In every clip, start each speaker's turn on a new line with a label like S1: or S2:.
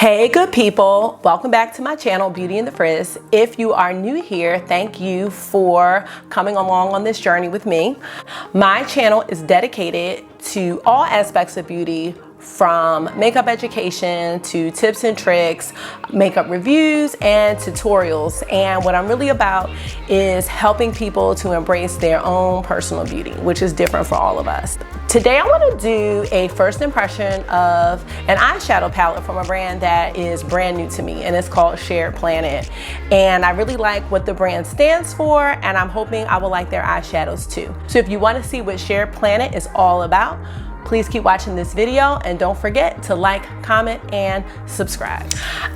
S1: Hey good people, welcome back to my channel Beauty in the Frizz. If you are new here, thank you for coming along on this journey with me. My channel is dedicated to all aspects of beauty, from makeup education to tips and tricks, makeup reviews and tutorials. And what I'm really about is helping people to embrace their own personal beauty, which is different for all of us. Today I want to do a first impression of an eyeshadow palette from a brand that is brand new to me, and it's called Shared Planet. And I really like what the brand stands for, and I'm hoping I will like their eyeshadows too. So if you want to see what Shared Planet is all about, please keep watching this video and don't forget to like, comment, and subscribe.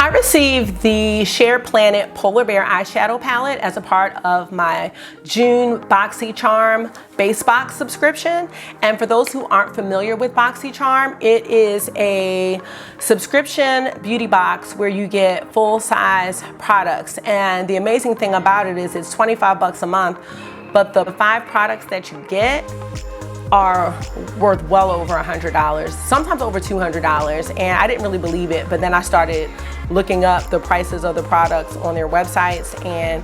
S1: I received the Shared Planet Polar Bear eyeshadow palette as a part of my June BoxyCharm base box subscription. And for those who aren't familiar with BoxyCharm, it is a subscription beauty box where you get full-size products. And the amazing thing about it is it's 25 bucks a month, but the 5 products that you get are worth well over $100, sometimes over $200, and I didn't really believe it, but then I started looking up the prices of the products on their websites, and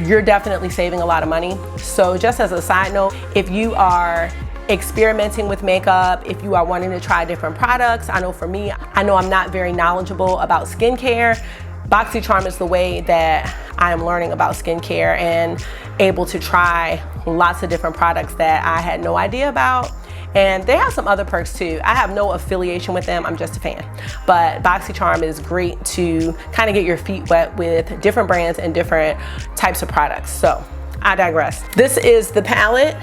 S1: you're definitely saving a lot of money. So just as a side note, if you are experimenting with makeup, if you are wanting to try different products, I know for me, I know I'm not very knowledgeable about skincare. BoxyCharm is the way that I am learning about skincare and able to try lots of different products that I had no idea about. And they have some other perks too. I have no affiliation with them, I'm just a fan. But BoxyCharm is great to kind of get your feet wet with different brands and different types of products. So I digress. This is the palette,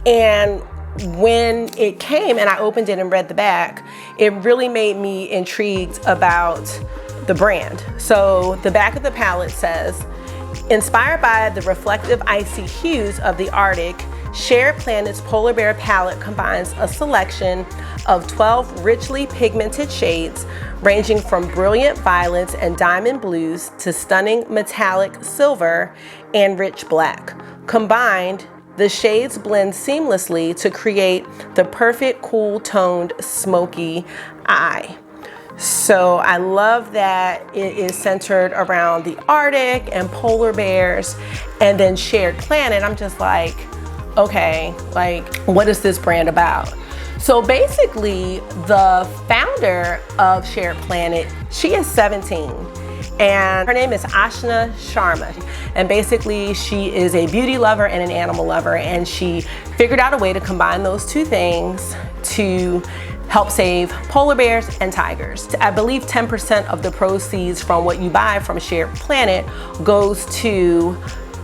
S1: and when it came and I opened it and read the back, it really made me intrigued about the brand. So the back of the palette says, inspired by the reflective icy hues of the Arctic, Shared Planet's Polar Bear palette combines a selection of 12 richly pigmented shades ranging from brilliant violets and diamond blues to stunning metallic silver and rich black. Combined, the shades blend seamlessly to create the perfect cool toned smoky eye. So I love that it is centered around the Arctic and polar bears, and then Shared Planet. I'm just like, okay, like, what is this brand about? So basically, the founder of Shared Planet, she is 17. And her name is Ashna Sharma. And basically she is a beauty lover and an animal lover. And she figured out a way to combine those two things to help save polar bears and tigers. I believe 10% of the proceeds from what you buy from Shared Planet goes to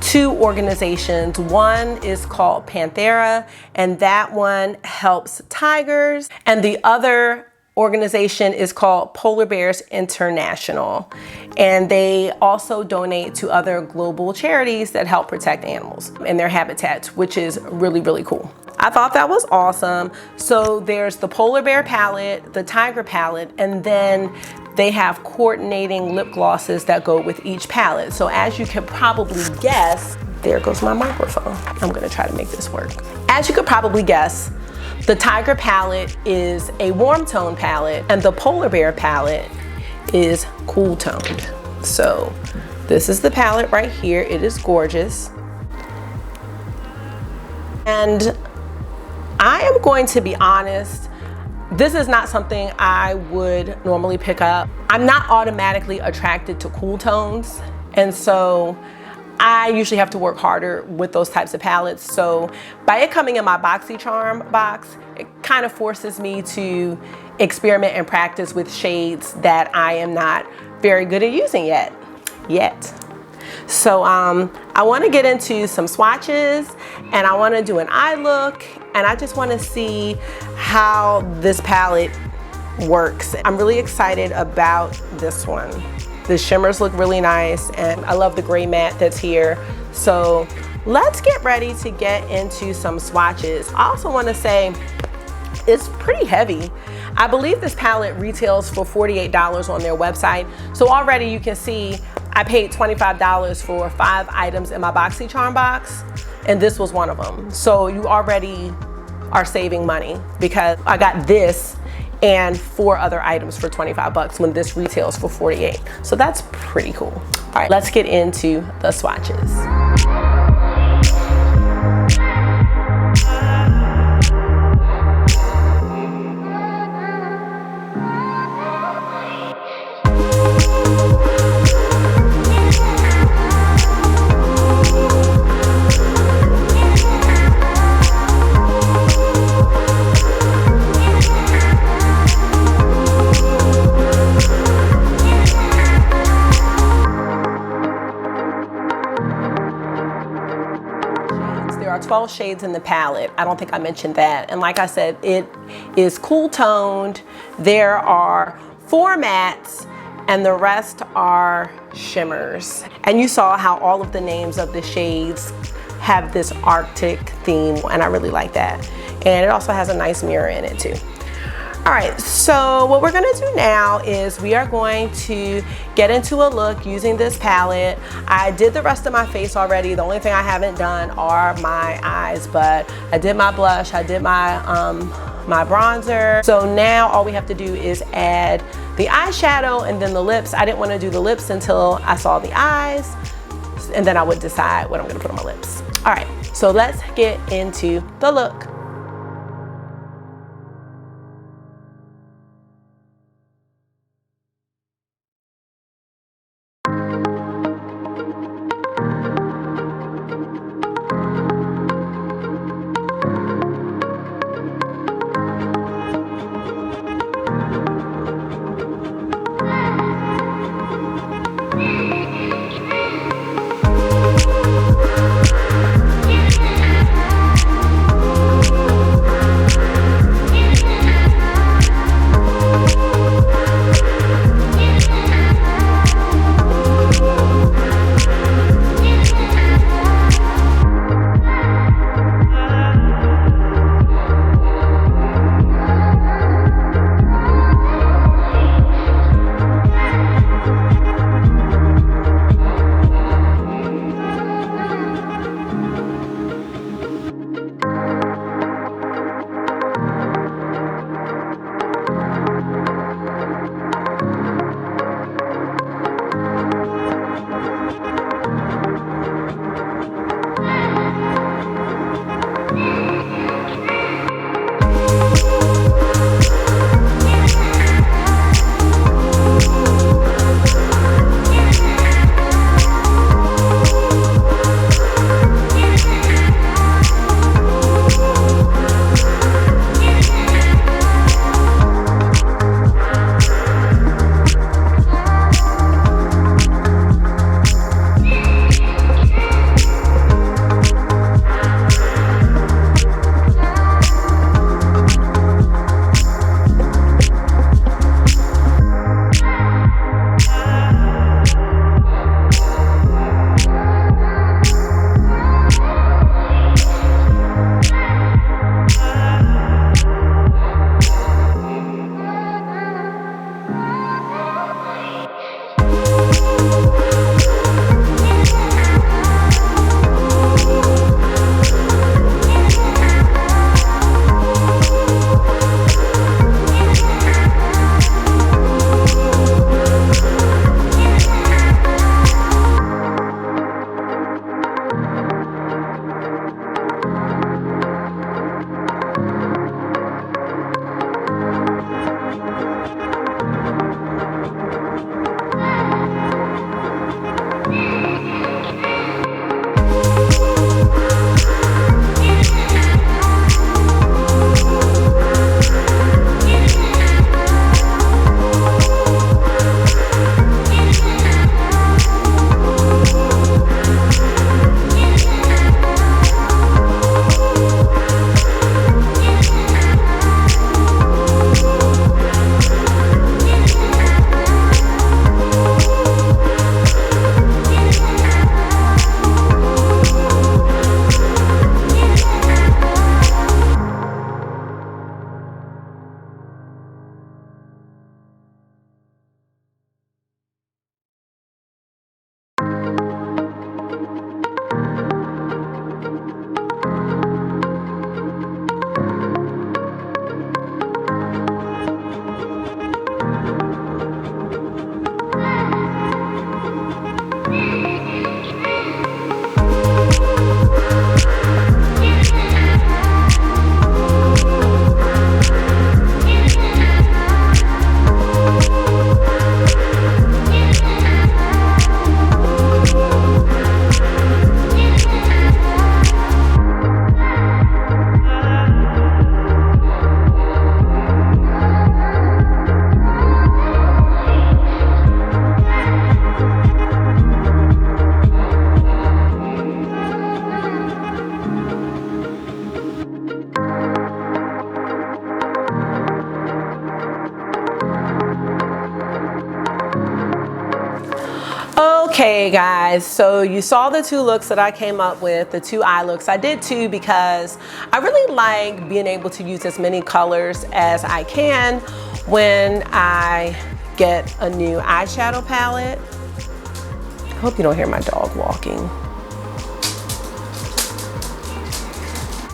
S1: 2 organizations. One is called Panthera, and that one helps tigers. And the other organization is called Polar Bears International, and they also donate to other global charities that help protect animals and their habitats, which is really, really cool. I thought that was awesome. So there's the polar bear palette, the tiger palette, and then they have coordinating lip glosses that go with each palette. So as you can probably guess, there goes my microphone. I'm gonna try to make this work. As you could probably guess, the tiger palette is a warm tone palette, and the polar bear palette is cool toned. So this is the palette right here. It is gorgeous. And I am going to be honest, this is not something I would normally pick up. I'm not automatically attracted to cool tones, and so I usually have to work harder with those types of palettes. So by it coming in my BoxyCharm box, it kind of forces me to experiment and practice with shades that I am not very good at using yet. So I want to get into some swatches, and I want to do an eye look, and I just want to see how this palette works. I'm really excited about this one. The shimmers look really nice, and I love the gray matte that's here. So let's get ready to get into some swatches. I also want to say it's pretty heavy. I believe this palette retails for $48 on their website. So already you can see I paid $25 for 5 items in my BoxyCharm box, and this was one of them. So you already are saving money because I got this and 4 other items for 25 bucks when this retails for 48. So that's pretty cool. All right, let's get into the swatches. There are 12 shades in the palette. I don't think I mentioned that. And like I said, it is cool toned. There are 4 mattes and the rest are shimmers. And you saw how all of the names of the shades have this Arctic theme, and I really like that. And it also has a nice mirror in it too. All right, so what we're gonna do now is we are going to get into a look using this palette. I did the rest of my face already. The only thing I haven't done are my eyes, but I did my blush, I did my my bronzer. So now all we have to do is add the eyeshadow and then the lips. I didn't want to do the lips until I saw the eyes, and then I would decide what I'm gonna put on my lips. All right, so let's get into the look. Okay guys, so you saw the two looks that I came up with, the two eye looks. I did two because I really like being able to use as many colors as I can when I get a new eyeshadow palette. I hope you don't hear my dog walking.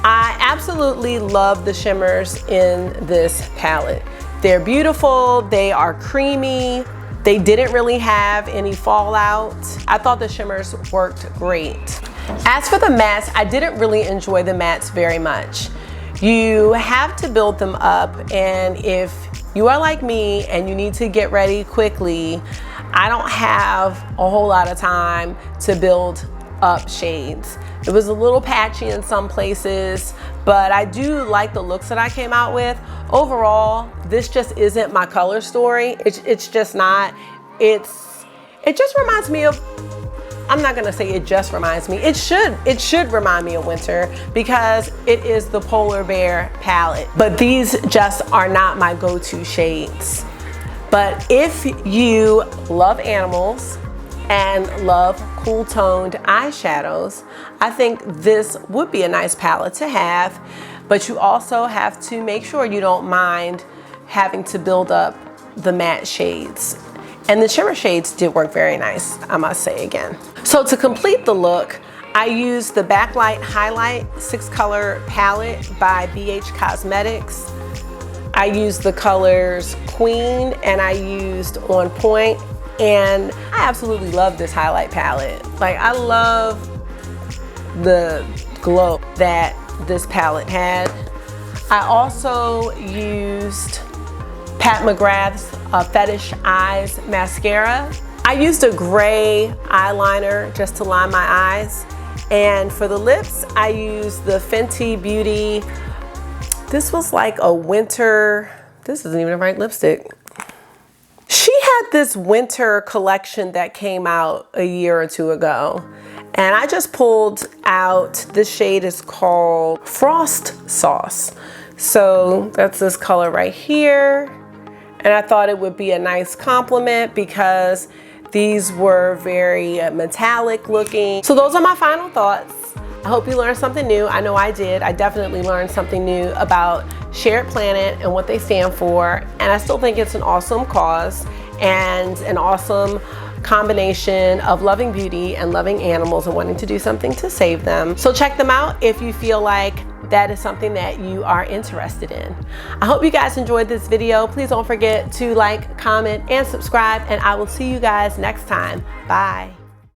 S1: I absolutely love the shimmers in this palette. They're beautiful, they are creamy. They didn't really have any fallout. I thought the shimmers worked great. As for the mattes, I didn't really enjoy the mattes very much. You have to build them up, and if you are like me and you need to get ready quickly, I don't have a whole lot of time to build up shades. It was a little patchy in some places, but I do like the looks that I came out with. Overall, this just isn't my color story. It's just not. It just reminds me of, I'm not gonna say it just reminds me. It should remind me of winter because it is the Polar Bear palette. But these just are not my go-to shades. But if you love animals and love cool toned eyeshadows, I think this would be a nice palette to have, but you also have to make sure you don't mind having to build up the matte shades. And the shimmer shades did work very nice, I must say again. So to complete the look, I used the Backlight Highlight 6-color palette by BH Cosmetics. I used the colors Queen and I used On Point. And I absolutely love this highlight palette. Like, I love the glow that this palette had. I also used Pat McGrath's Fetish Eyes mascara. I used a gray eyeliner just to line my eyes. And for the lips, I used the Fenty Beauty. This was like a winter, this isn't even the right lipstick. She had this winter collection that came out a year or two ago, and I just pulled out, this shade is called Frost Sauce. So that's this color right here, and I thought it would be a nice compliment because these were very metallic looking. So those are my final thoughts. I hope you learned something new. I know I did. I definitely learned something new about Shared Planet and what they stand for. And I still think it's an awesome cause and an awesome combination of loving beauty and loving animals and wanting to do something to save them. So check them out if you feel like that is something that you are interested in. I hope you guys enjoyed this video. Please don't forget to like, comment, and subscribe, and I will see you guys next time. Bye.